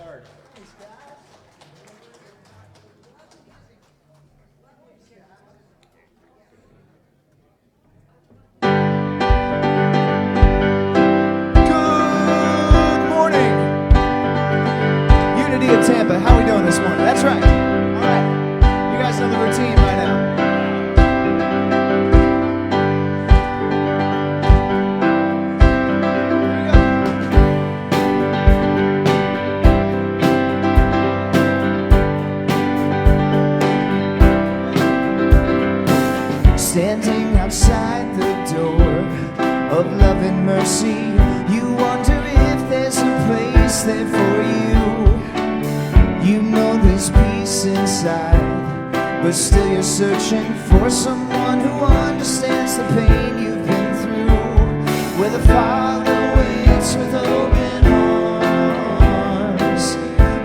Good morning, Unity of Tampa. How are we doing this morning? That's right. All right. You guys know the routine by now. Standing outside the door of love and mercy, you wonder if there's a place there for you. You know there's peace inside, but still you're searching for someone who understands the pain you've been through. Where the Father waits with open arms,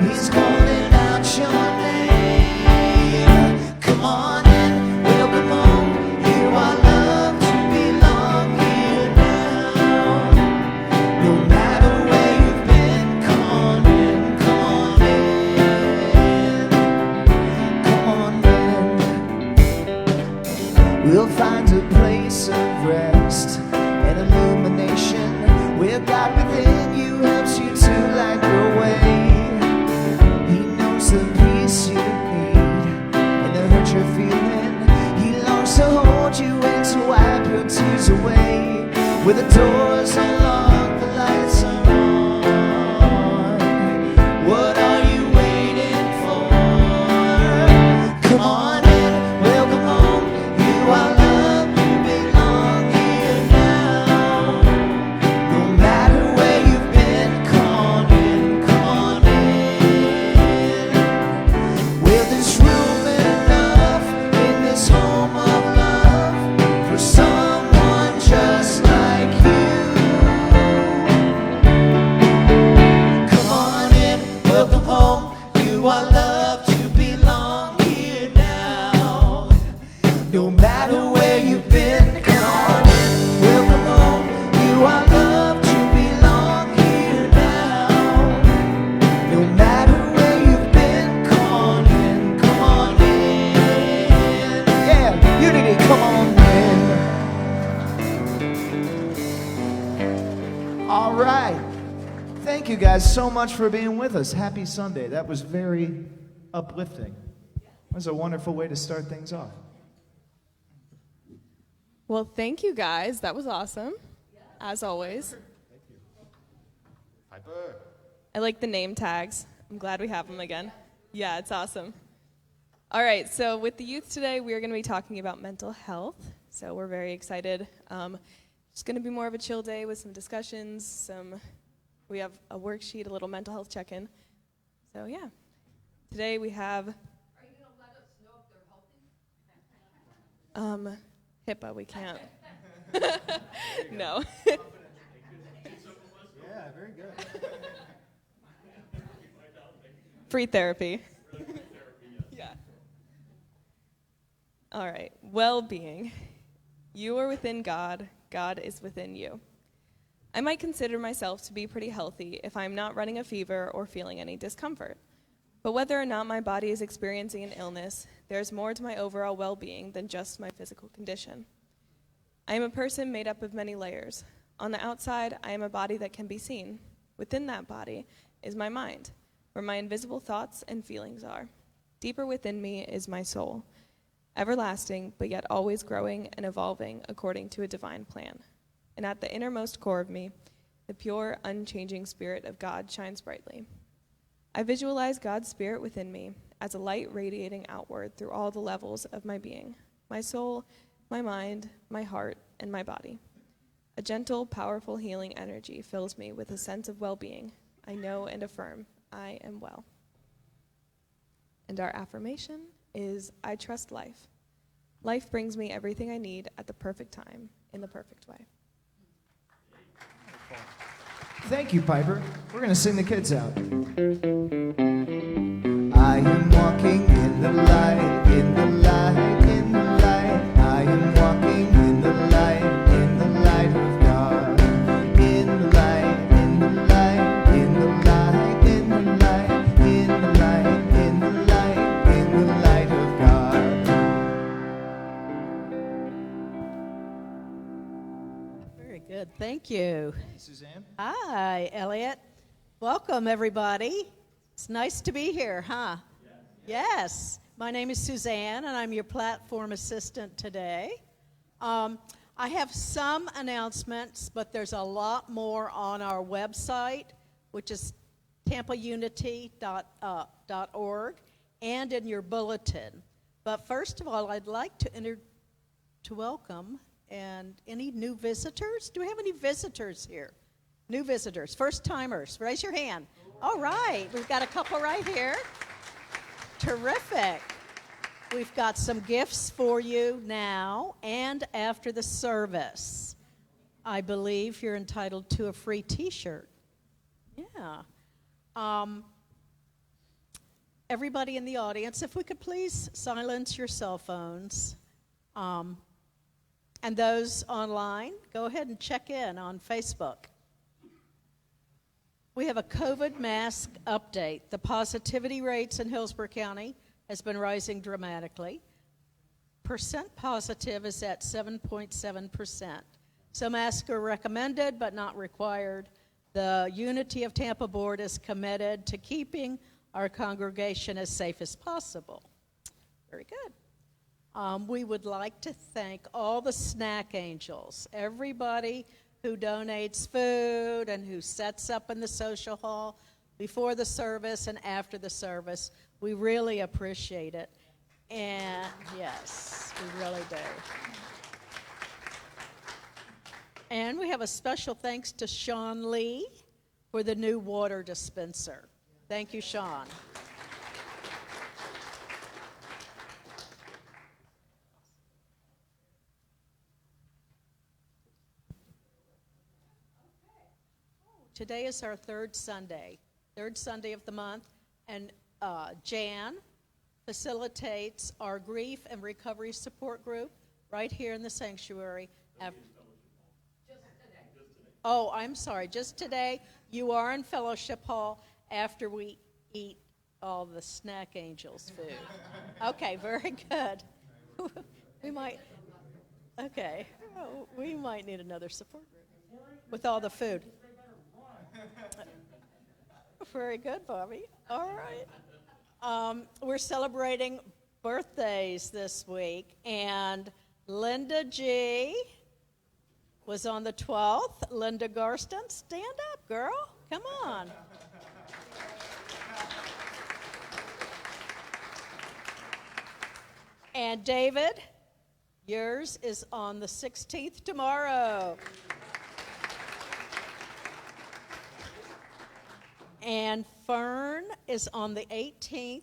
He's calling out your name. Come on in, welcome home. You are loved to belong here now. No matter where you've been, come on in, come on in, come on in. We'll find a place of rest and illumination where God within you helps you to light the way. He knows the peace you need and the hurt you're feeling. He longs to hold you and to wipe your tears away. Where the doors are locked, the lights are on. What are you waiting for? Come on in, welcome home. You are loved, you belong here now. No matter where you've been, come on in, come on in. Well, there's room enough in this home of love for someone just like you. Come on in, welcome home. You are loved, you belong here now. No matter where you've been, come on in, welcome home. You are loved, you belong here now. No matter where you've been, come on in, come on in. Yeah, Unity, come on in. All right. Thank you guys so much for being with us. Happy Sunday. That was very uplifting. That was a wonderful way to start things off. Well, thank you guys. That was awesome, as always. Piper. I like the name tags. I'm glad we have them again. Yeah, it's awesome. All right, so with the youth today, we are going to be talking about mental health. So we're very excited. It's going to be more of a chill day with some discussions. We have a worksheet, a little mental health check-in. So yeah, today we have. Are you going to let us know if they're healthy? HIPAA, we can't. No. Yeah, very good. Free therapy. Yeah. All right. Well-being. You are within God. God is within you. I might consider myself to be pretty healthy if I'm not running a fever or feeling any discomfort. But whether or not my body is experiencing an illness, there's more to my overall well-being than just my physical condition. I am a person made up of many layers. On the outside, I am a body that can be seen. Within that body is my mind, where my invisible thoughts and feelings are. Deeper within me is my soul, everlasting, but yet always growing and evolving according to a divine plan. And at the innermost core of me, the pure, unchanging Spirit of God shines brightly. I visualize God's Spirit within me as a light radiating outward through all the levels of my being, my soul, my mind, my heart, and my body. A gentle, powerful healing energy fills me with a sense of well-being. I know and affirm I am well. And our affirmation is, I trust life. Life brings me everything I need at the perfect time, in the perfect way. Thank you, Piper. We're going to sing the kids out. I am walking in the light, in the light, in the light. I am walking in the light of God. In the light, in the light, in the light, in the light. Thank you. Suzanne? Hi, Elliot. Welcome, everybody. It's nice to be here, huh? Yes. My name is Suzanne, and I'm your platform assistant today. I have some announcements, but there's a lot more on our website, which is tampaunity.org, and in your bulletin. But first of all, I'd like to welcome and any new visitors. Do we have any visitors here? New visitors, first timers, raise your hand. All right, we've got a couple right here. Terrific. We've got some gifts for you now and after the service. I believe you're entitled to a free t-shirt. Yeah. Everybody in the audience, if we could please silence your cell phones. And those online, go ahead and check in on Facebook. We have a COVID mask update. The positivity rates in Hillsborough County has been rising dramatically. Percent positive is at 7.7%. So masks are recommended but not required. The Unity of Tampa Board is committed to keeping our congregation as safe as possible. Very good. We would like to thank all the snack angels, everybody who donates food and who sets up in the social hall before the service and after the service. We really appreciate it. And yes, we really do. And we have a special thanks to Sean Lee for the new water dispenser. Thank you, Sean. Today is our third Sunday of the month, and Jan facilitates our grief and recovery support group right here in the sanctuary. Just today. Oh, I'm sorry, just today. You are in fellowship hall after we eat all the snack angels food. Okay, very good. we might need another support group with all the food. Very good, Bobby. All right. We're celebrating birthdays this week, and Linda G. was on the 12th. Linda Garston, stand up, girl. Come on. And David, yours is on the 16th tomorrow. And Fern is on the 18th,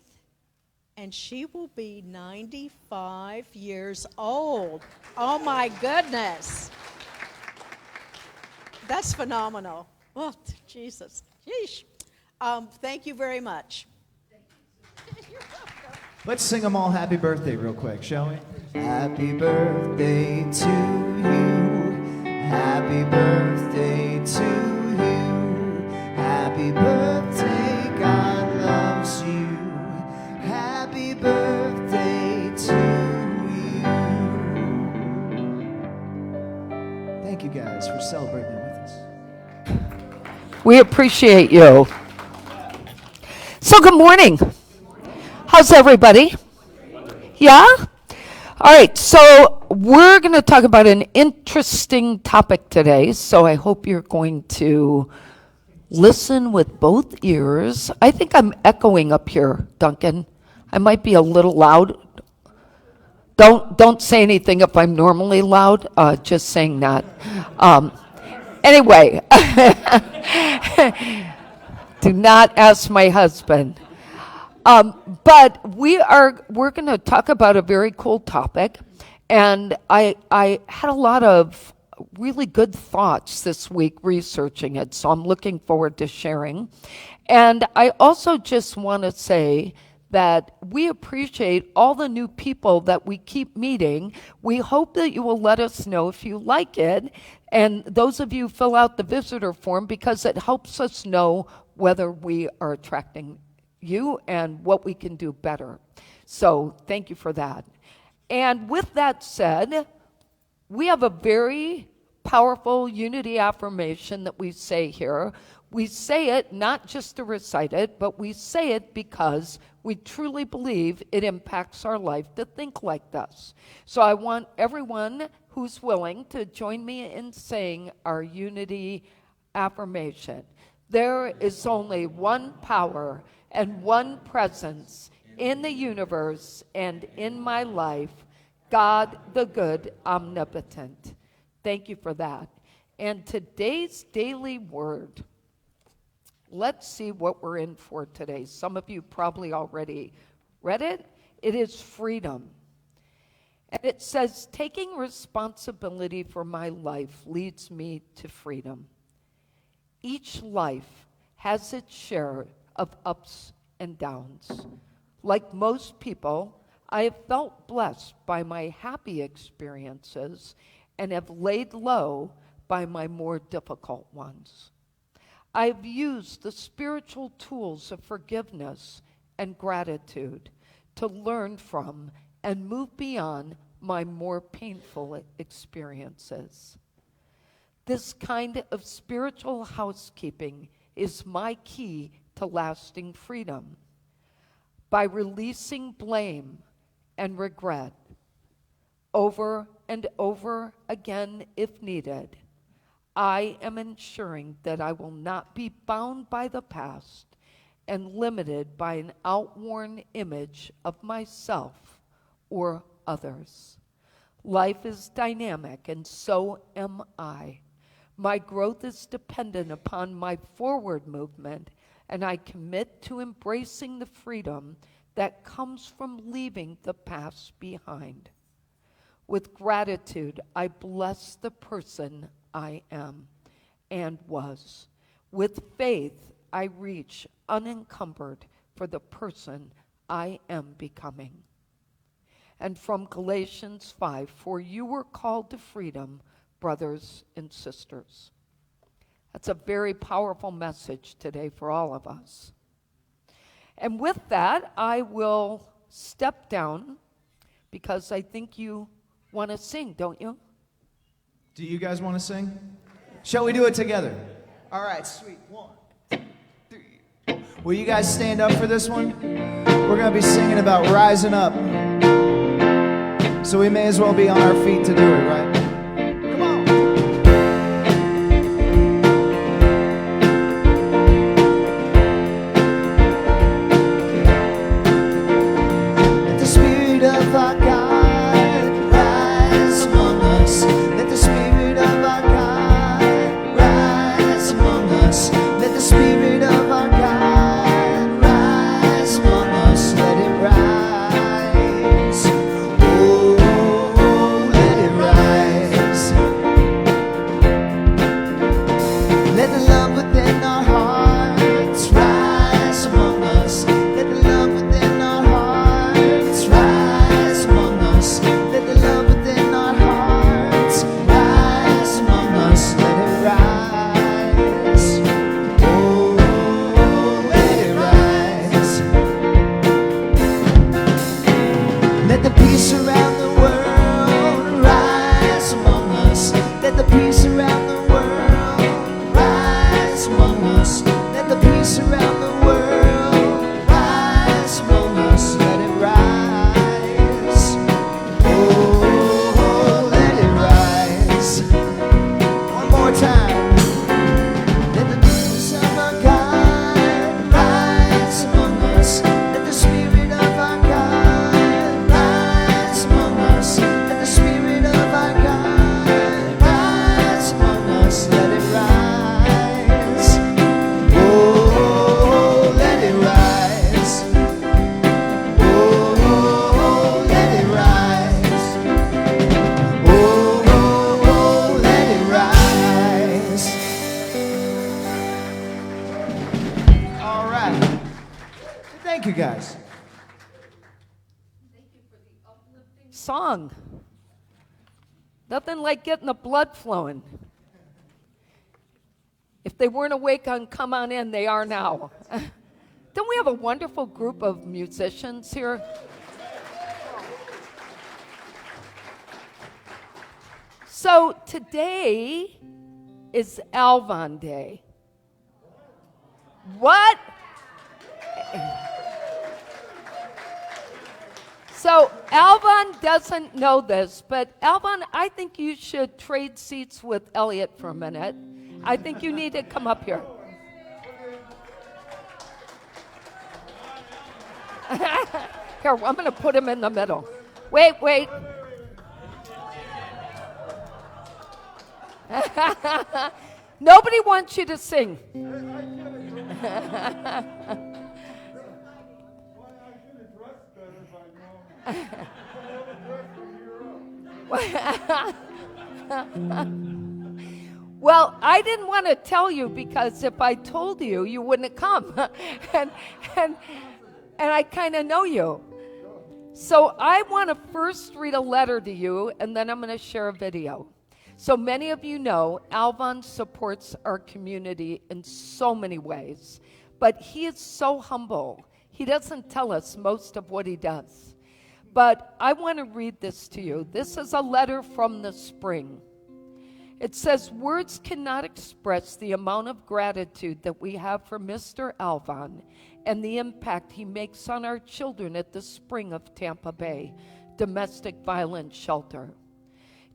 and she will be 95 years old. Oh, my goodness. That's phenomenal. Oh, Jesus. Sheesh. Thank you very much. You're welcome. Let's sing them all happy birthday real quick, shall we? Happy birthday to you. Happy birthday to you. Happy birthday, God loves you. Happy birthday to you. Thank you guys for celebrating with us. We appreciate you. So good morning. How's everybody? Yeah? All right, so we're going to talk about an interesting topic today, so I hope you're going to listen with both ears. I think I'm echoing up here, Duncan. I might be a little loud. Don't say anything if I'm normally loud, just saying that. Anyway, do not ask my husband. But we're going to talk about a very cool topic, and I had a lot of really good thoughts this week researching it, so I'm looking forward to sharing. And I also just want to say that we appreciate all the new people that we keep meeting. We hope that you will let us know if you like it, and those of you fill out the visitor form because it helps us know whether we are attracting you and what we can do better. So thank you for that. And with that said, we have a very powerful unity affirmation that we say here. We say it not just to recite it, but we say it because we truly believe it impacts our life to think like this. So I want everyone who's willing to join me in saying our unity affirmation. There is only one power and one presence in the universe and in my life, God the good, omnipotent. Thank you for that. And today's daily word, let's see what we're in for today. Some of you probably already read it. It is freedom. And it says, taking responsibility for my life leads me to freedom. Each life has its share of ups and downs. Like most people, I have felt blessed by my happy experiences and have laid low by my more difficult ones. I've used the spiritual tools of forgiveness and gratitude to learn from and move beyond my more painful experiences. This kind of spiritual housekeeping is my key to lasting freedom. By releasing blame and regret over and over again if needed, I am ensuring that I will not be bound by the past and limited by an outworn image of myself or others. Life is dynamic, and so am I. My growth is dependent upon my forward movement, and I commit to embracing the freedom that comes from leaving the past behind. With gratitude, I bless the person I am and was. With faith, I reach unencumbered for the person I am becoming. And from Galatians 5, for you were called to freedom, brothers and sisters. That's a very powerful message today for all of us. And with that, I will step down because I think you want to sing, don't you? Do you guys want to sing? Shall we do it together? All right, sweet. 1, 2, 3. Will you guys stand up for this one? We're going to be singing about rising up. So we may as well be on our feet to do it, right? Come on. Let the Spirit of our God rise among us. Let the Spirit of our God rise among us. Let the Spirit of our God rise among us. Let it rise. Thank you, guys. Thank you for the uplifting song. Nothing like getting the blood flowing. If they weren't awake on Come On In, they are now. Don't we have a wonderful group of musicians here? So today is Alvon Day. What? So Alvon doesn't know this, but Alvon, I think you should trade seats with Elliot for a minute. I think you need to come up here. Here, I'm going to put him in the middle. Wait. Nobody wants you to sing. Well, I didn't want to tell you because if I told you, you wouldn't have come. and I kind of know you. So I want to first read a letter to you, and then I'm going to share a video. So many of you know Alvon supports our community in so many ways, but he is so humble. He doesn't tell us most of what he does. But I want to read this to you. This is a letter from the spring. It says, words cannot express the amount of gratitude that we have for Mr. Alvon and the impact he makes on our children at the Spring of Tampa Bay Domestic Violence Shelter.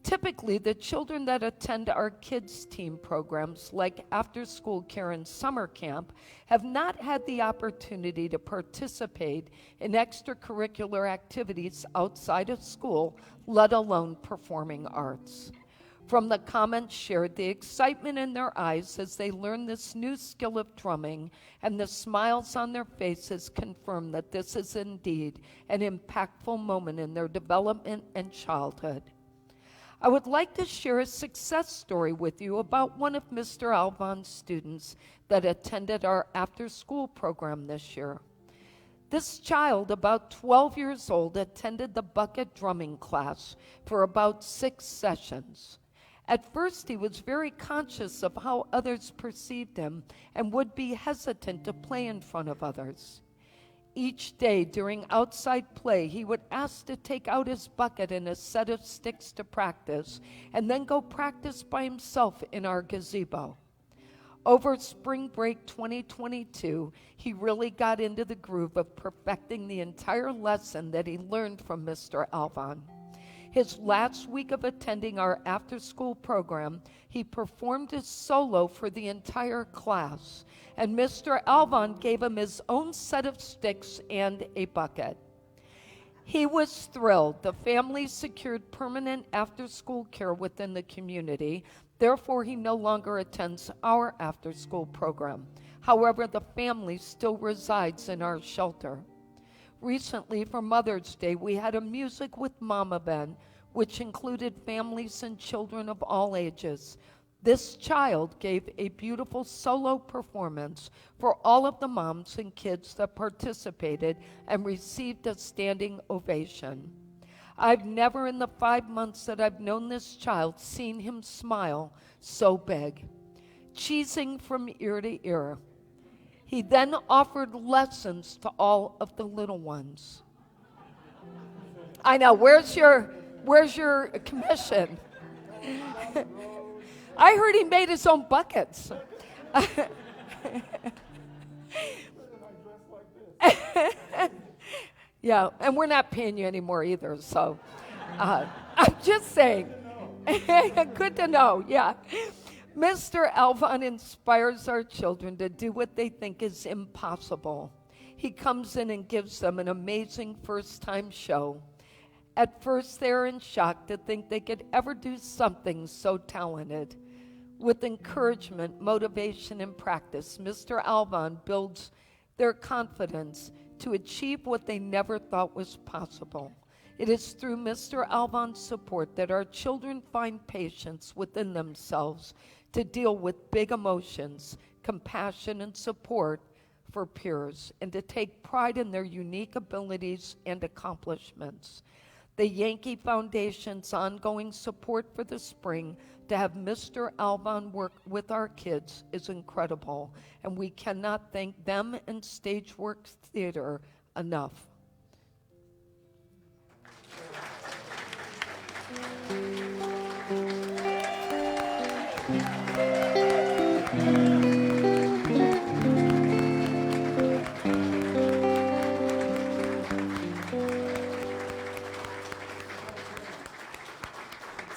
Typically, the children that attend our kids' team programs like After School Care and Summer Camp have not had the opportunity to participate in extracurricular activities outside of school, let alone performing arts. From the comments shared, the excitement in their eyes as they learn this new skill of drumming and the smiles on their faces confirm that this is indeed an impactful moment in their development and childhood. I would like to share a success story with you about one of Mr. Alvon's students that attended our after-school program this year. This child, about 12 years old, attended the bucket drumming class for about 6 sessions. At first, he was very conscious of how others perceived him and would be hesitant to play in front of others. Each day during outside play, he would ask to take out his bucket and a set of sticks to practice, and then go practice by himself in our gazebo. Over spring break 2022, he really got into the groove of perfecting the entire lesson that he learned from Mr. Alvon. His last week of attending our after-school program, he performed his solo for the entire class, and Mr. Alvon gave him his own set of sticks and a bucket. He was thrilled. The family secured permanent after-school care within the community. Therefore, he no longer attends our after-school program. However, the family still resides in our shelter. Recently, for Mother's Day, we had a Music with Mom event, which included families and children of all ages. This child gave a beautiful solo performance for all of the moms and kids that participated and received a standing ovation. I've never in the 5 months that I've known this child seen him smile so big, cheesing from ear to ear. He then offered lessons to all of the little ones. I know, where's your commission? I heard he made his own buckets. Yeah, and we're not paying you anymore either, so I'm just saying. Good to know, yeah. Mr. Alvon inspires our children to do what they think is impossible. He comes in and gives them an amazing first-time show. At first, they're in shock to think they could ever do something so talented. With encouragement, motivation, and practice, Mr. Alvon builds their confidence to achieve what they never thought was possible. It is through Mr. Alvon's support that our children find patience within themselves to deal with big emotions, compassion, and support for peers, and to take pride in their unique abilities and accomplishments. The Yankee Foundation's ongoing support for the spring to have Mr. Alvon work with our kids is incredible, and we cannot thank them and Stageworks Theater enough.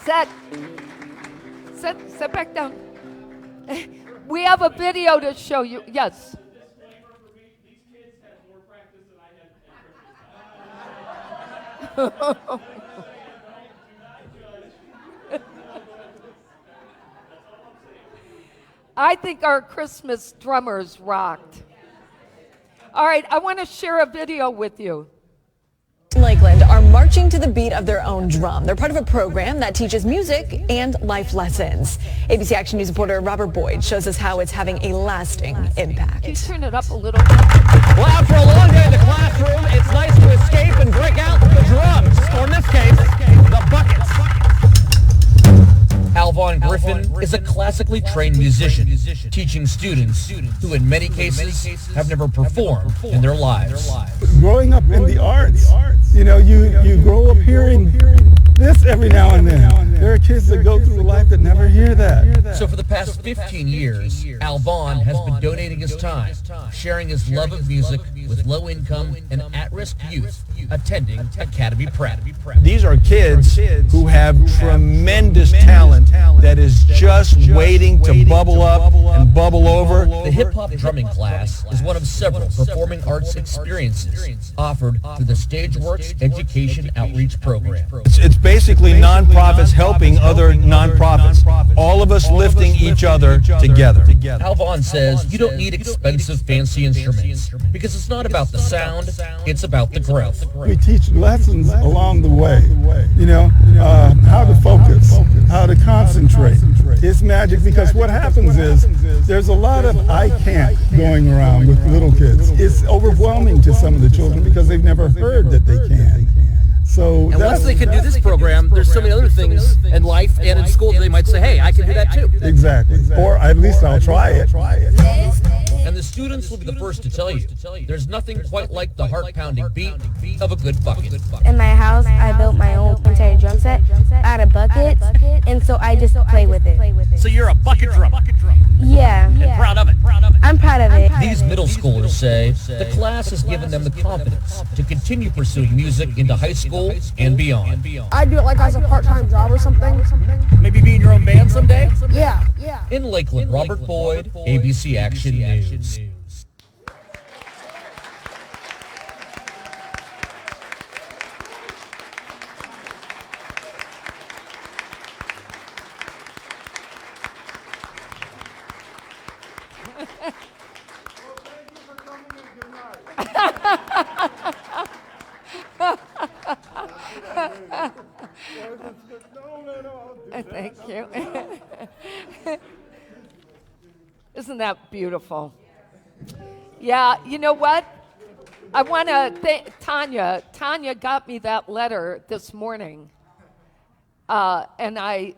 Sit back down. We have a video to show you. Yes. I think our Christmas drummers rocked. All right, I want to share a video with you. Lakeland are marching to the beat of their own drum. They're part of a program that teaches music and life lessons. ABC Action News reporter Robert Boyd shows us how it's having a lasting impact. Can you turn it up a little bit? Well, after a long day in the classroom, it's nice to escape and break out the drums, or in this case, the buckets. Alvon Griffin is a classically trained musician, teaching students who in many cases have never performed in their lives. Growing up in the arts, you know, you grow up hearing this every now and then. There are kids that go through life that never hear that. So for the past 15 years, Alvon has been donating his time, sharing his love of music with low-income and at-risk youth attending Academy Prep. These are kids who have tremendous talent that is just waiting to bubble up and bubble over. The hip-hop drumming class is one of several performing arts experiences offered through the Stageworks Education Outreach Program. It's basically nonprofits helping other nonprofits. All of us lifting each other together. Alvon says you don't need expensive, fancy instruments because it's not about the sound, it's about the growth. We teach lessons along the way, you know, how to focus, how to concentrate. It's magic because what happens is there's a lot of I can't going around with little kids. It's overwhelming to some of the children because they've never heard that they can. So And once they can do this program, there's so many other things in life and in school that they might say, hey, I can do that too. Exactly. Or at least I'll try it. And the students will be the first to tell you, there's nothing quite like the heart-pounding beat of a good bucket. In my house, I built my own entire drum set out of buckets, and so I just play with it. So you're a bucket drummer. Yeah, And proud of it. I'm proud of it. These middle schoolers say the class has given them the confidence to continue pursuing music into high school and beyond. I do it like as a part-time job or something. Maybe be in your own band someday? Yeah. In Lakeland, Robert Boyd, ABC Action News. Thank you. Isn't that beautiful? Yeah, you know what? I want to thank Tanya. Tanya got me that letter this morning. And I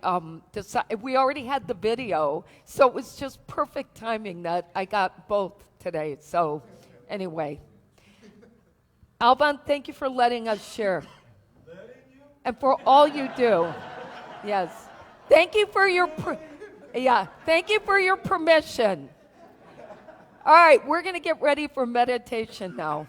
decided, we already had the video, so it was just perfect timing that I got both today. So anyway, Alvon, thank you for letting us share. And for all you do. Yes. Thank you for your thank you for your permission. All right, we're going to get ready for meditation now.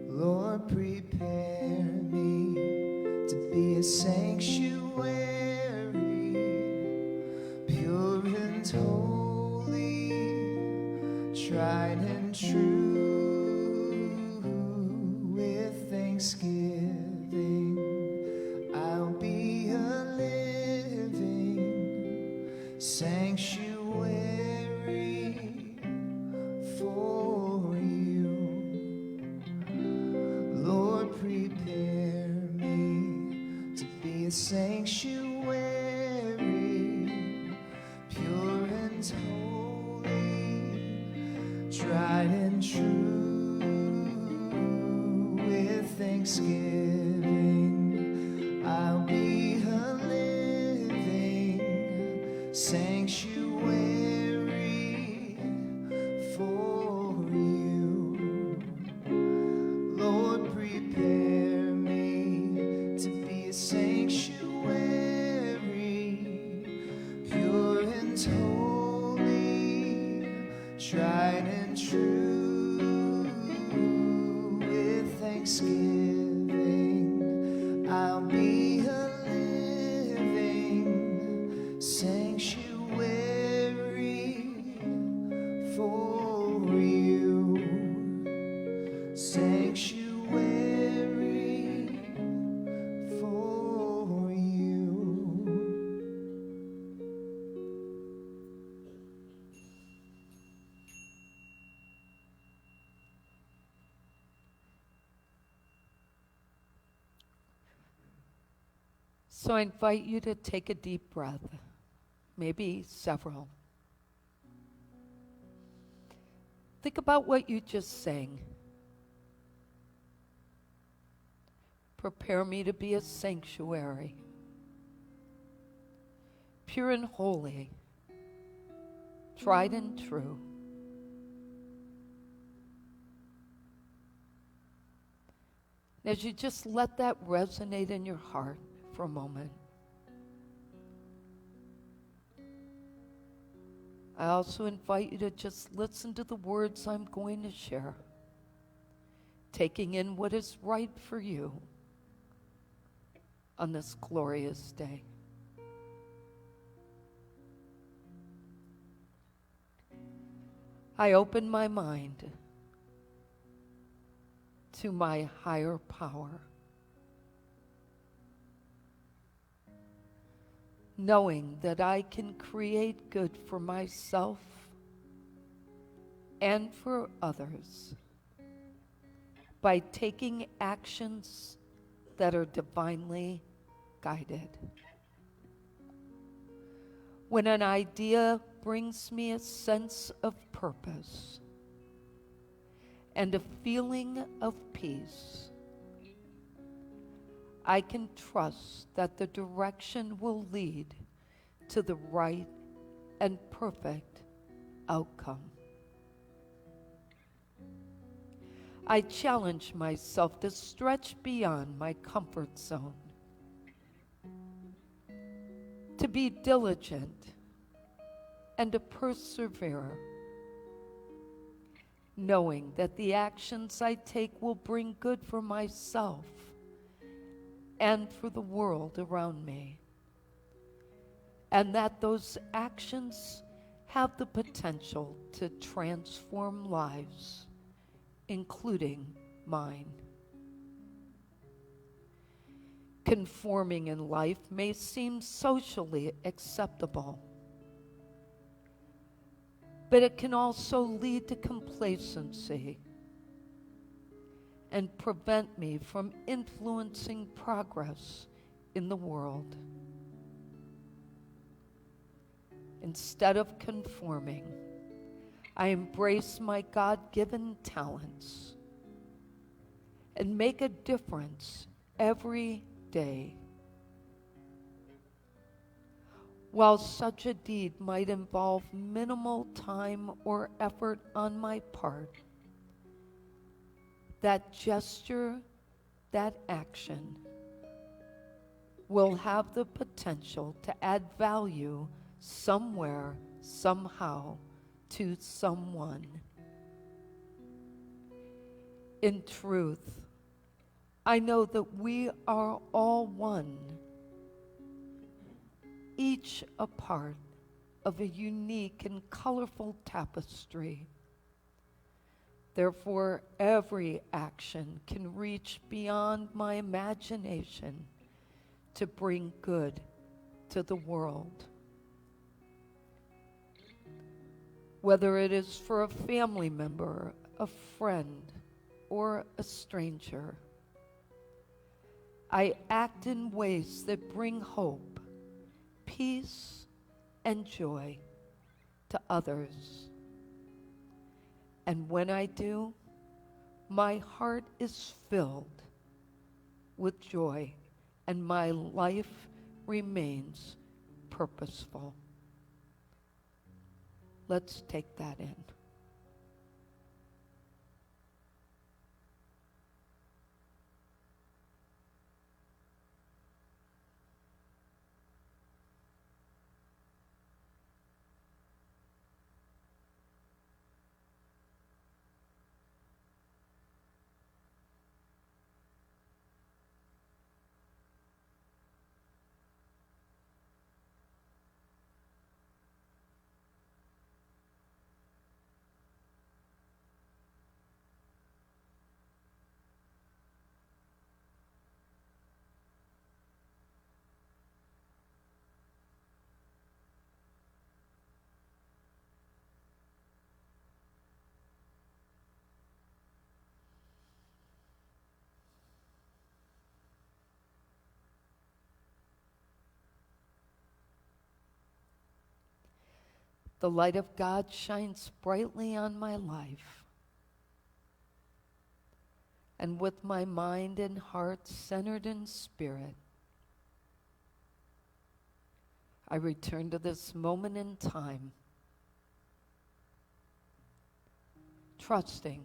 Lord, prepare me to be a sanctuary, pure and holy, tried and true. With thanksgiving, I'll be a living sanctuary for you. Lord, prepare me to be a sanctuary, pure and holy, tried and true. With thanksgiving, I'll be a living sanctuary for you. Lord, prepare me to be a sanctuary, pure and holy, thanksgiving. I'll be a living sanctuary for you. Sanctuary for you. So I invite you to take a deep breath, maybe several. Think about what you just sang. Prepare me to be a sanctuary, pure and holy, tried and true. And as you just let that resonate in your heart for a moment, I also invite you to just listen to the words I'm going to share, taking in what is right for you on this glorious day. I open my mind to my higher power, knowing that I can create good for myself and for others by taking actions that are divinely guided. When an idea brings me a sense of purpose and a feeling of peace, I can trust that the direction will lead to the right and perfect outcome. I challenge myself to stretch beyond my comfort zone, to be diligent and to persevere, knowing that the actions I take will bring good for myself and for the world around me, and that those actions have the potential to transform lives, including mine. Conforming in life may seem socially acceptable, but it can also lead to complacency and prevent me from influencing progress in the world. Instead of conforming, I embrace my God-given talents and make a difference every day. While such a deed might involve minimal time or effort on my part, that gesture, that action, will have the potential to add value somewhere, somehow, to someone. In truth, I know that we are all one, each a part of a unique and colorful tapestry. Therefore, every action can reach beyond my imagination to bring good to the world. Whether it is for a family member, a friend, or a stranger, I act in ways that bring hope, peace, and joy to others. And when I do, my heart is filled with joy, and my life remains purposeful. Let's take that in. the light of God shines brightly on my life. And with my mind and heart centered in spirit, I return to this moment in time, trusting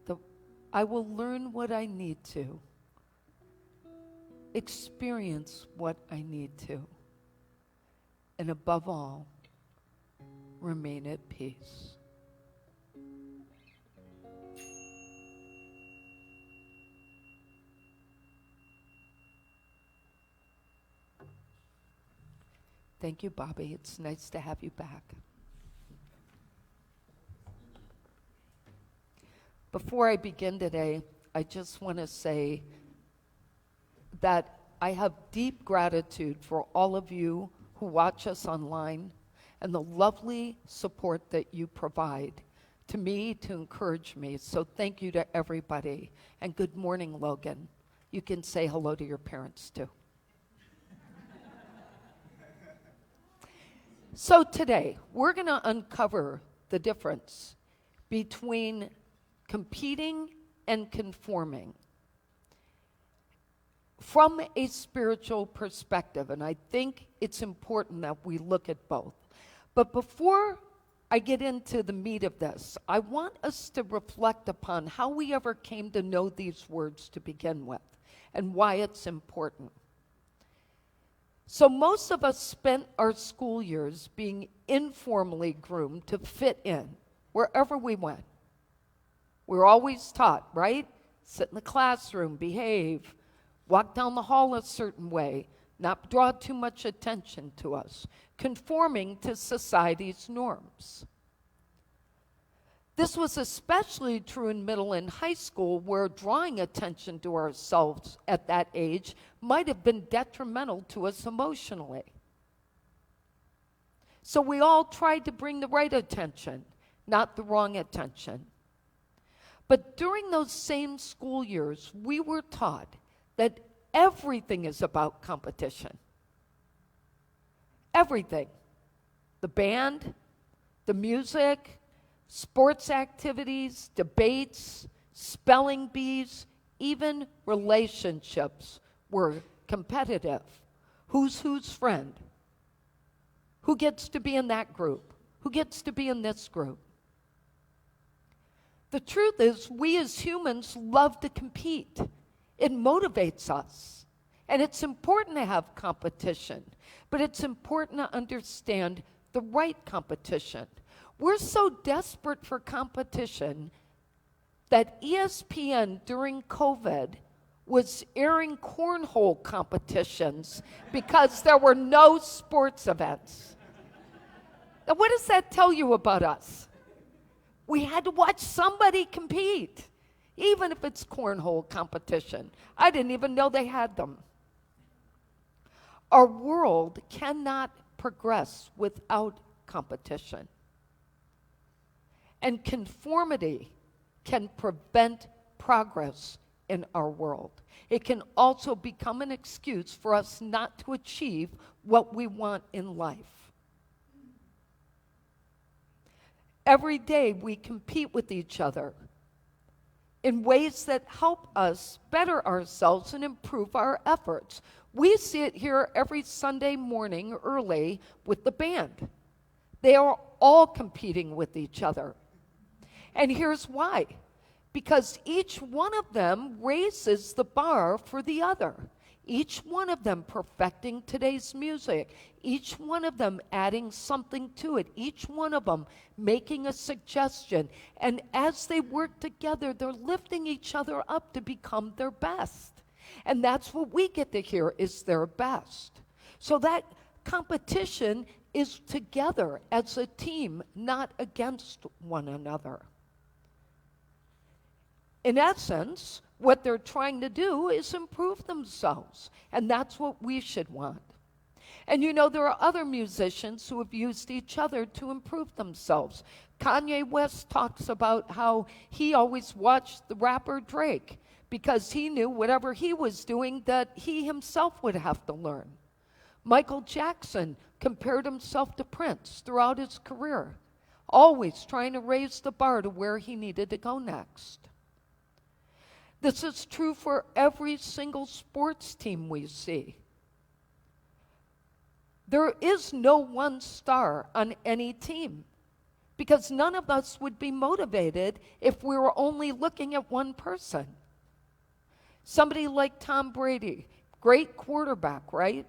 that I will learn what I need to, experience what I need to, and above all, remain at peace. Thank you, Bobby. It's nice to have you back. Before I begin today, I just want to say that I have deep gratitude for all of you who watch us online and the lovely support that you provide to me to encourage me. So thank you to everybody. And good morning, Logan. You can say hello to your parents, too. So today, we're going to uncover the difference between competing and conforming from a spiritual perspective, and I think it's important that we look at both. But before I get into the meat of this, I want us to reflect upon how we ever came to know these words to begin with and why it's important. So most of us spent our school years being informally groomed to fit in wherever we went. We're always taught, right? Sit in the classroom, behave, walk down the hall a certain way, not draw too much attention to us, conforming to society's norms. This was especially true in middle and high school, where drawing attention to ourselves at that age might have been detrimental to us emotionally. So we all tried to bring the right attention, not the wrong attention. But during those same school years, we were taught that everything is about competition. Everything. The band, the music, sports activities, debates, spelling bees, even relationships were competitive. Who's whose friend? Who gets to be in that group? Who gets to be in this group? The truth is, we as humans love to compete. It motivates us. And it's important to have competition, but it's important to understand the right competition. We're so desperate for competition that ESPN during COVID was airing cornhole competitions because there were no sports events. Now, what does that tell you about us? We had to watch somebody compete, even if it's cornhole competition. I didn't even know they had them. Our world cannot progress without competition. And conformity can prevent progress in our world. It can also become an excuse for us not to achieve what we want in life. Every day we compete with each other in ways that help us better ourselves and improve our efforts. We see it here every Sunday morning early with the band. They are all competing with each other. And here's why. Because each one of them raises the bar for the other. Each one of them perfecting today's music. Each one of them adding something to it. Each one of them making a suggestion. And as they work together, they're lifting each other up to become their best. And that's what we get to hear is their best. So that competition is together as a team, not against one another. In essence, what they're trying to do is improve themselves, and that's what we should want. And you know, there are other musicians who have used each other to improve themselves. Kanye West talks about how he always watched the rapper Drake because he knew whatever he was doing that he himself would have to learn. Michael Jackson compared himself to Prince throughout his career, always trying to raise the bar to where he needed to go next. This is true for every single sports team we see. There is no one star on any team, because none of us would be motivated if we were only looking at one person. Somebody like Tom Brady, great quarterback, right?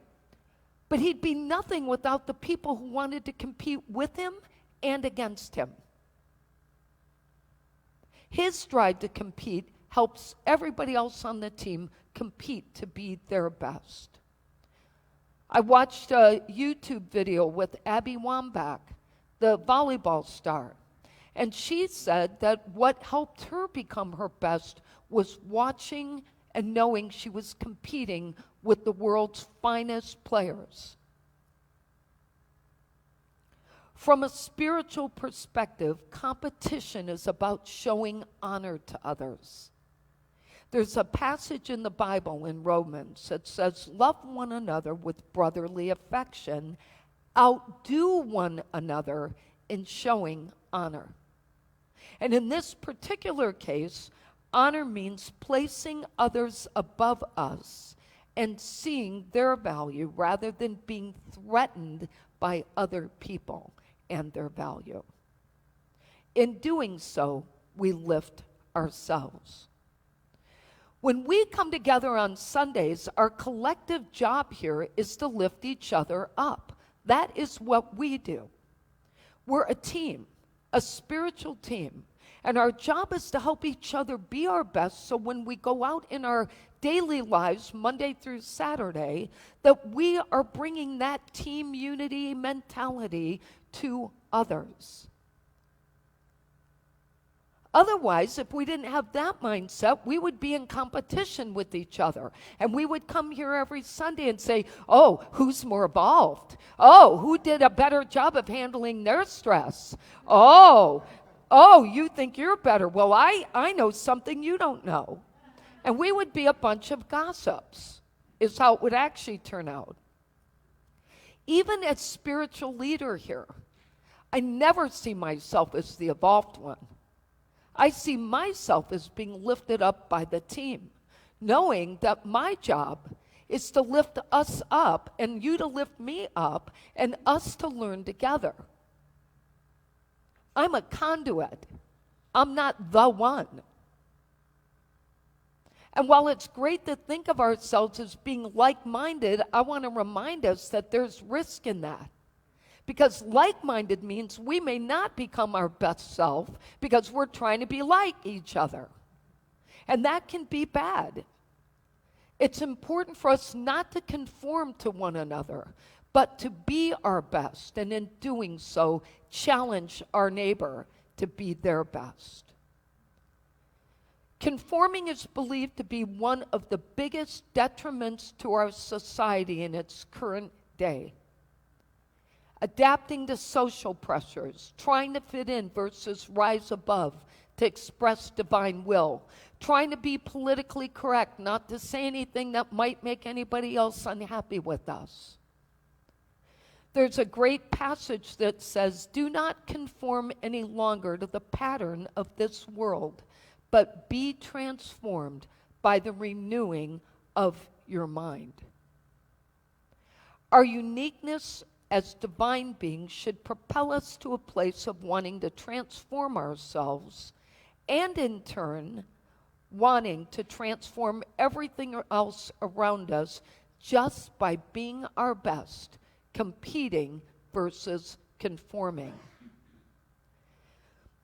But he'd be nothing without the people who wanted to compete with him and against him. His drive to compete helps everybody else on the team compete to be their best. I watched a YouTube video with Abby Wambach, the volleyball star, and she said that what helped her become her best was watching and knowing she was competing with the world's finest players. From a spiritual perspective, competition is about showing honor to others. There's a passage in the Bible in Romans that says, love one another with brotherly affection, outdo one another in showing honor. And in this particular case, honor means placing others above us and seeing their value rather than being threatened by other people and their value. In doing so, we lift ourselves. When we come together on Sundays, our collective job here is to lift each other up. That is what we do. We're a team, a spiritual team, and our job is to help each other be our best, so when we go out in our daily lives, Monday through Saturday, that we are bringing that team unity mentality to others. Otherwise, if we didn't have that mindset, we would be in competition with each other. And we would come here every Sunday and say, oh, who's more evolved? Oh, who did a better job of handling their stress? Oh, you think you're better. Well, I know something you don't know. And we would be a bunch of gossips, is how it would actually turn out. Even as spiritual leader here, I never see myself as the evolved one. I see myself as being lifted up by the team, knowing that my job is to lift us up and you to lift me up and us to learn together. I'm a conduit. I'm not the one. And while it's great to think of ourselves as being like-minded, I want to remind us that there's risk in that. Because like-minded means we may not become our best self because we're trying to be like each other. And that can be bad. It's important for us not to conform to one another, but to be our best, and in doing so, challenge our neighbor to be their best. Conforming is believed to be one of the biggest detriments to our society in its current day. Adapting to social pressures, trying to fit in versus rise above to express divine will, trying to be politically correct, not to say anything that might make anybody else unhappy with us. There's a great passage that says, do not conform any longer to the pattern of this world, but be transformed by the renewing of your mind. Our uniqueness as divine beings should propel us to a place of wanting to transform ourselves and in turn wanting to transform everything else around us just by being our best, competing versus conforming.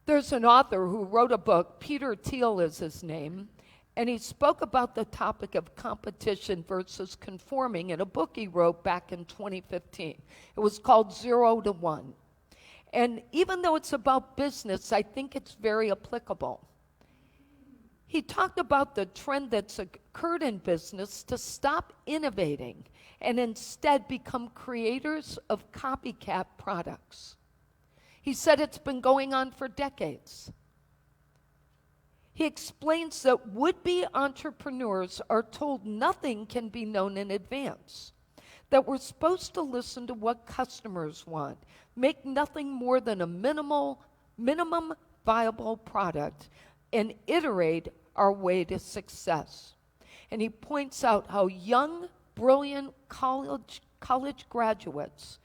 There's an author who wrote a book, Peter Thiel is his name, and he spoke about the topic of competition versus conforming in a book he wrote back in 2015. It was called 0 to 1. And even though it's about business, I think it's very applicable. He talked about the trend that's occurred in business to stop innovating and instead become creators of copycat products. He said it's been going on for decades. He explains that would-be entrepreneurs are told nothing can be known in advance. that we're supposed to listen to what customers want, make nothing more than a minimum viable product, and iterate our way to success. And he points out how young, brilliant college graduates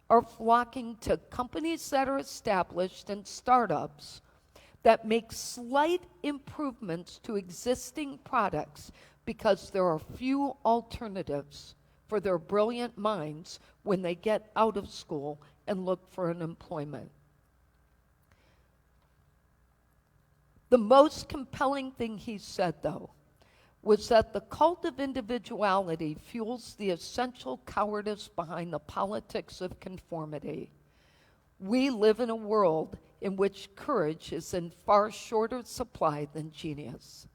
are flocking to companies that are established and startups that make slight improvements to existing products because there are few alternatives for their brilliant minds when they get out of school and look for an employment. The most compelling thing he said, though, was that the cult of individuality fuels the essential cowardice behind the politics of conformity. We live in a world in which courage is in far shorter supply than genius.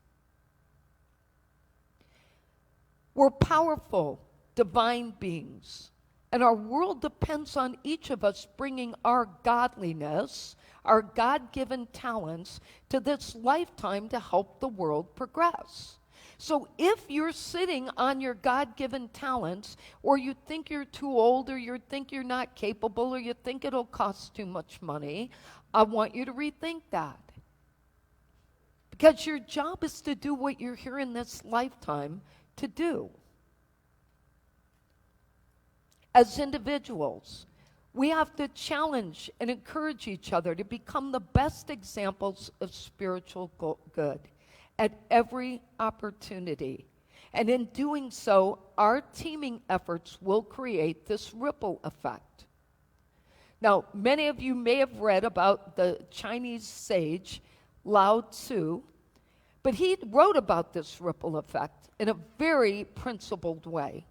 We're powerful, divine beings, and our world depends on each of us bringing our godliness, our God-given talents, to this lifetime to help the world progress. So if you're sitting on your God-given talents, or you think you're too old, or you think you're not capable, or you think it'll cost too much money, I want you to rethink that. Because your job is to do what you're here in this lifetime to do. As individuals, we have to challenge and encourage each other to become the best examples of spiritual good at every opportunity. And in doing so, our teaming efforts will create this ripple effect. Now, many of you may have read about the Chinese sage Lao Tzu, but he wrote about this ripple effect in a very principled way.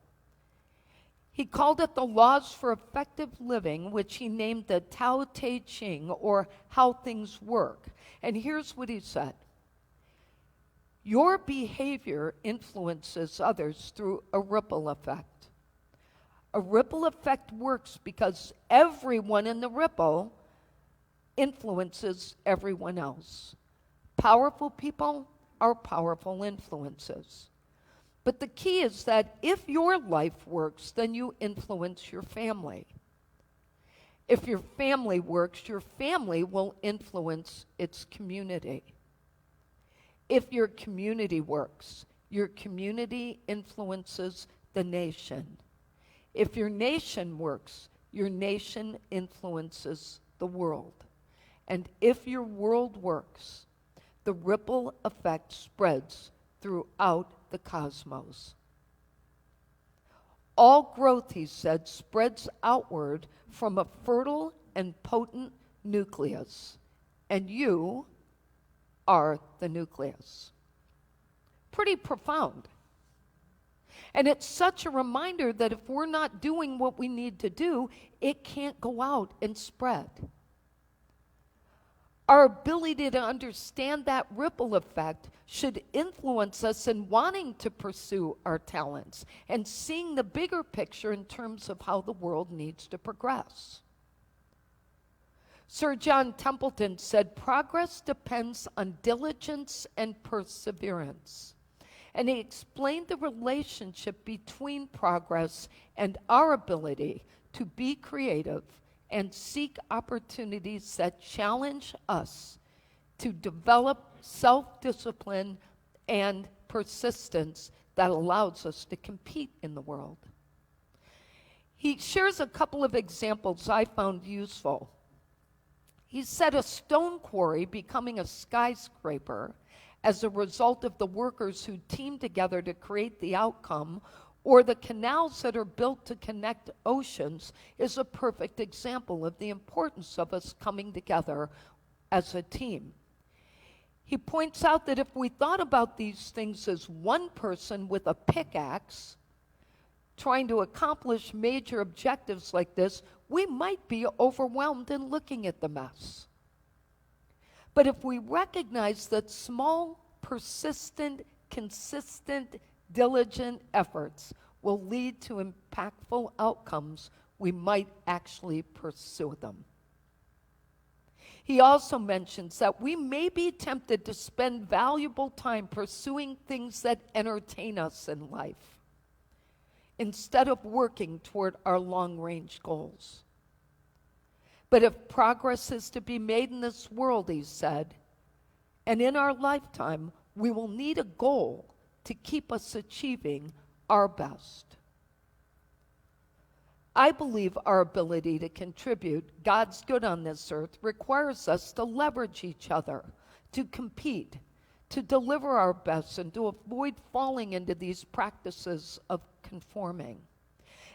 He called it the laws for effective living, which he named the Tao Te Ching, or how things work. And here's what he said. Your behavior influences others through a ripple effect. A ripple effect works because everyone in the ripple influences everyone else. Powerful people are powerful influences. But the key is that if your life works, then you influence your family. If your family works, your family will influence its community. If your community works, your community influences the nation. If your nation works, your nation influences the world. And if your world works, the ripple effect spreads throughout the cosmos. All growth, he said, spreads outward from a fertile and potent nucleus, and you are the nucleus. Pretty profound. And it's such a reminder that if we're not doing what we need to do, it can't go out and spread. Our ability to understand that ripple effect should influence us in wanting to pursue our talents and seeing the bigger picture in terms of how the world needs to progress. Sir John Templeton said, progress depends on diligence and perseverance. And he explained the relationship between progress and our ability to be creative and seek opportunities that challenge us to develop self-discipline and persistence that allows us to compete in the world. He shares a couple of examples I found useful. He said a stone quarry becoming a skyscraper as a result of the workers who teamed together to create the outcome, or the canals that are built to connect oceans, is a perfect example of the importance of us coming together as a team. He points out that if we thought about these things as one person with a pickaxe trying to accomplish major objectives like this, we might be overwhelmed in looking at the mess. But if we recognize that small, persistent, consistent, diligent efforts will lead to impactful outcomes, we might actually pursue them. He also mentions that we may be tempted to spend valuable time pursuing things that entertain us in life. instead of working toward our long-range goals. But if progress is to be made in this world, he said, and in our lifetime, we will need a goal to keep us achieving our best. I believe our ability to contribute God's good on this earth requires us to leverage each other, to compete, to deliver our best, and to avoid falling into these practices of conforming.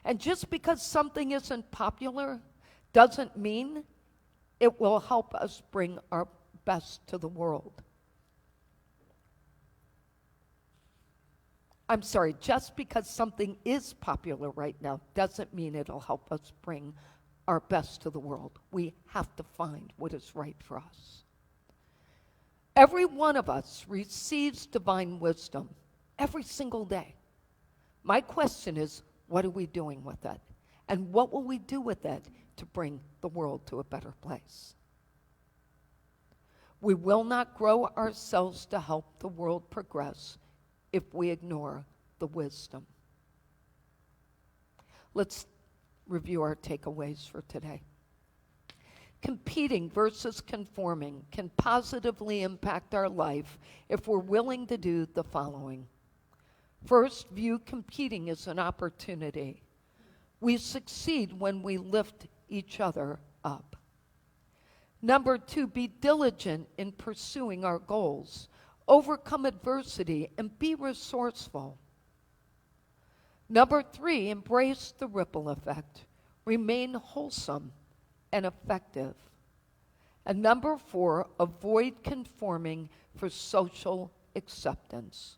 And just because something isn't popular doesn't mean it will help us bring our best to the world. I'm sorry, just because something is popular right now doesn't mean it'll help us bring our best to the world. We have to find what is right for us. Every one of us receives divine wisdom every single day. My question is, what are we doing with it? And what will we do with it to bring the world to a better place? We will not grow ourselves to help the world progress if we ignore the wisdom. Let's review our takeaways for today. Competing versus conforming can positively impact our life if we're willing to do the following. First, view competing as an opportunity. We succeed when we lift each other up. Number 2, be diligent in pursuing our goals. Overcome adversity and be resourceful. Number 3, embrace the ripple effect. Remain wholesome and effective. And number 4, avoid conforming for social acceptance.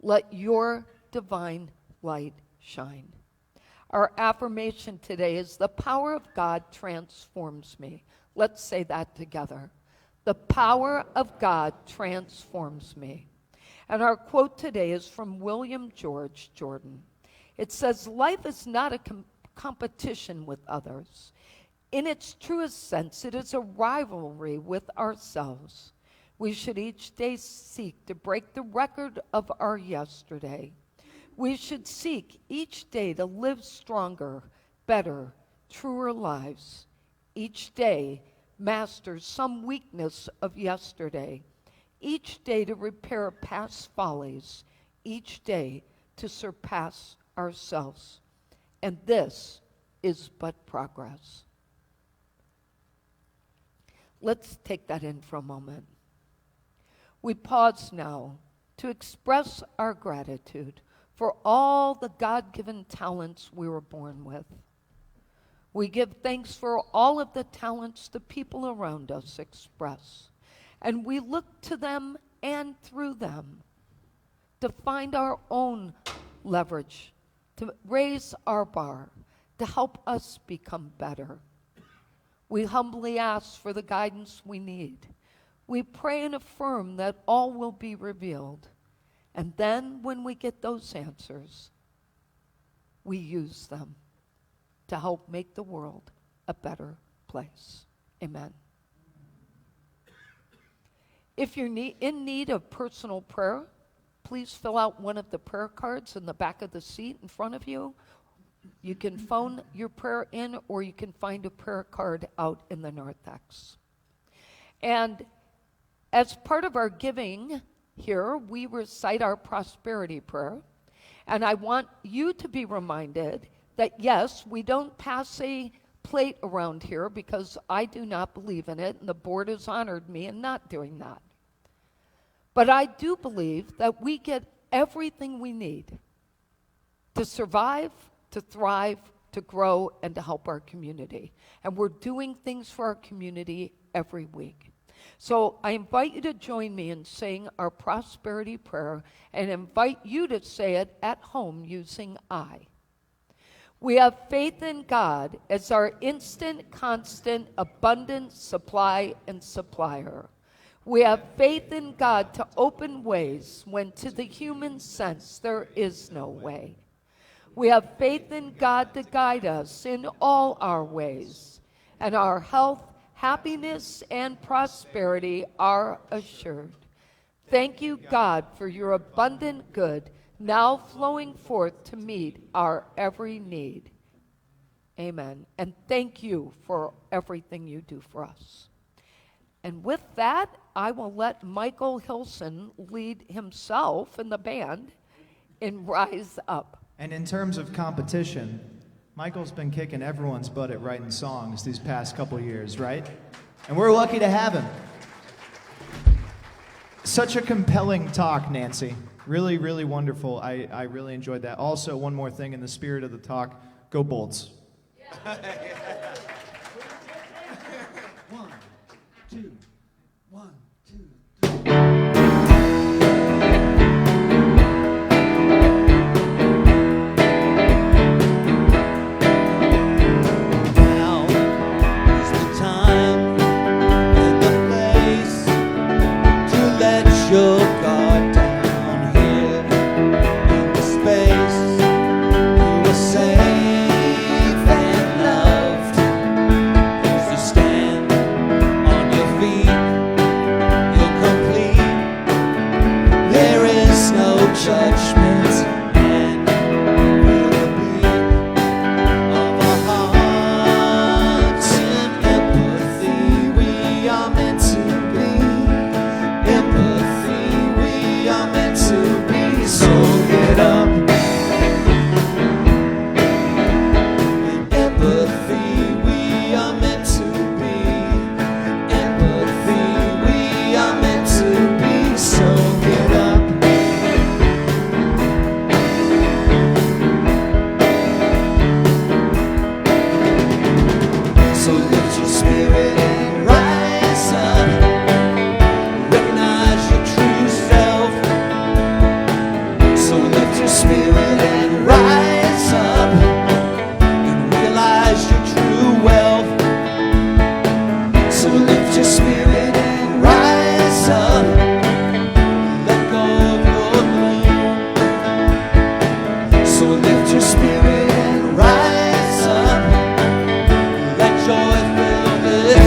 Let your divine light shine. Our affirmation today is the power of God transforms me. Let's say that together. The power of God transforms me. And our quote today is from William George Jordan. It says, life is not a competition with others. In its truest sense, it is a rivalry with ourselves. We should each day seek to break the record of our yesterday. We should seek each day to live stronger, better, truer lives. Each day, master some weakness of yesterday. Each day to repair past follies. Each day to surpass ourselves. And this is but progress. Let's take that in for a moment. We pause now to express our gratitude for all the God-given talents we were born with. We give thanks for all of the talents the people around us express, and we look to them and through them to find our own leverage, to raise our bar, to help us become better. We humbly ask for the guidance we need. We pray and affirm that all will be revealed. And then when we get those answers, we use them to help make the world a better place. Amen. If you're in need of personal prayer, please fill out one of the prayer cards in the back of the seat in front of you. You can phone your prayer in, or you can find a prayer card out in the narthex. And as part of our giving here, we recite our prosperity prayer. And I want you to be reminded that, yes, we don't pass a plate around here because I do not believe in it, and the board has honored me in not doing that. But I do believe that we get everything we need to survive, to thrive, to grow, and to help our community. And we're doing things for our community every week. So I invite you to join me in saying our prosperity prayer, and invite you to say it at home using I. We have faith in God as our instant, constant, abundant supply and supplier. We have faith in God to open ways when to the human sense there is no way. We have faith in God to guide us in all our ways, and our health, happiness, and prosperity are assured. Thank you, God, for your abundant good now flowing forth to meet our every need. Amen. And thank you for everything you do for us. And with that, I will let Michael Hilson lead himself and the band in Rise Up. And in terms of competition, Michael's been kicking everyone's butt at writing songs these past couple years, right? And we're lucky to have him. Such a compelling talk, Nancy. Really, really wonderful. I really enjoyed that. Also, one more thing in the spirit of the talk, go Bolts. Your guard down here in the space. You were safe and loved. As you stand on your feet, you're complete. There is no judgment, and feel the beat of our hearts in empathy. We are meant to be. We are meant to be, so get up. In empathy, we are meant to be. Empathy, we are meant to be, so get up. So lift your spirit and rise up. Recognize your true self. So lift your spirit and rise up and realize your true wealth. So lift your spirit and rise up. Let go of your gloom. So lift your spirit and rise up. Let joy fill this.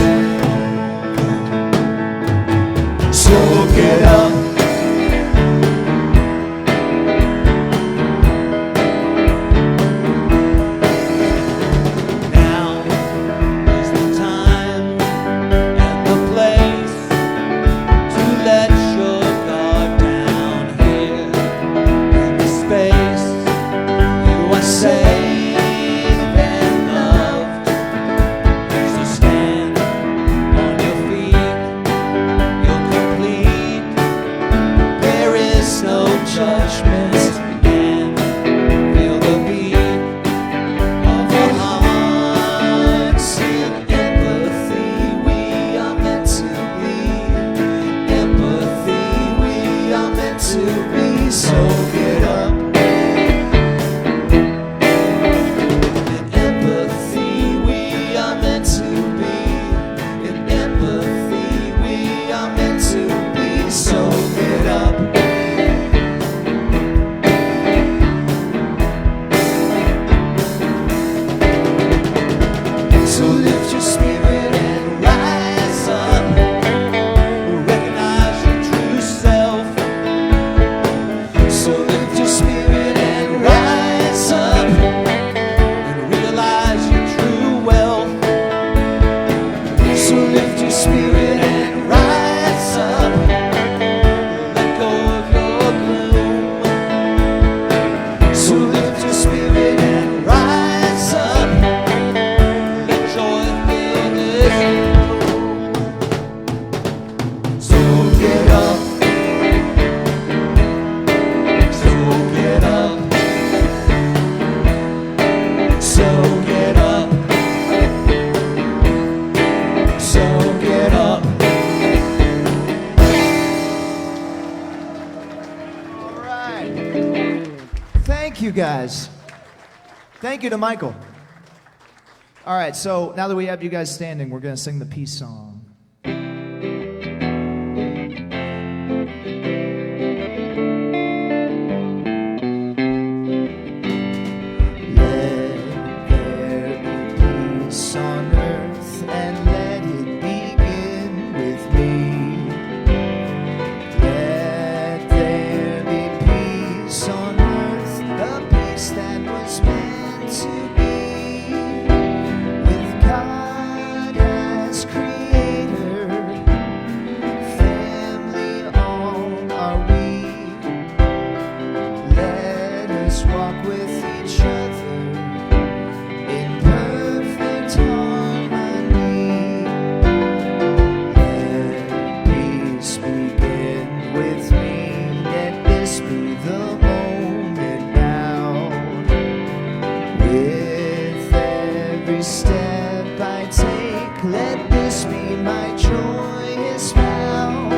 So get up. Now is the time and the place to let your guard down here in the space. You are safe and loved. As you stand on your feet, you're complete. There is no judgment, and feel the beat of our hearts in empathy. We are meant to be. Empathy, we are meant to be. So get up. In empathy, we are meant to be. In empathy, we are meant to be. So get up. So lift your spirit and rise up. Recognize your true self. So lift your spirit and rise up and realize your true wealth. So lift your spirit and rise up. Let go of your gloom. So lift your spirit and rise up. Let joy fill this room. So get up. So get up. So get up. So get up. All right. Thank you, guys. Thank you to Michael. All right, so now that we have you guys standing, we're going to sing the peace song. Let there be peace on earth, and let it begin with me. Let there be peace on earth. us walk with each other in perfect harmony. Let peace begin with me. Let this be the moment now. With every step I take, let this be my joyous vow.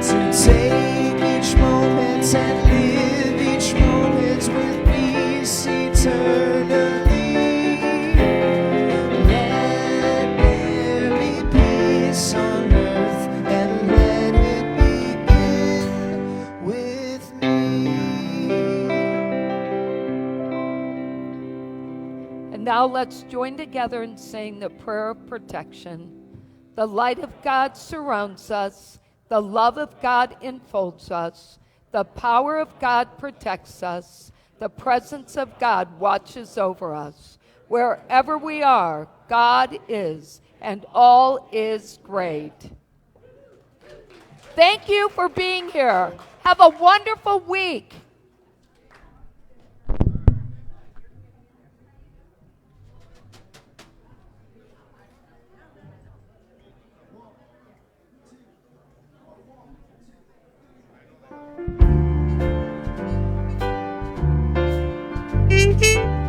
To take each moment and live each moment with peace eternally. Let there be peace on earth and let it begin with me. And now let's join together in saying the prayer of protection. The light of God surrounds us. The love of God enfolds us. The power of God protects us. The presence of God watches over us. Wherever we are, God is, and all is great. Thank you for being here. Have a wonderful week. Thank you.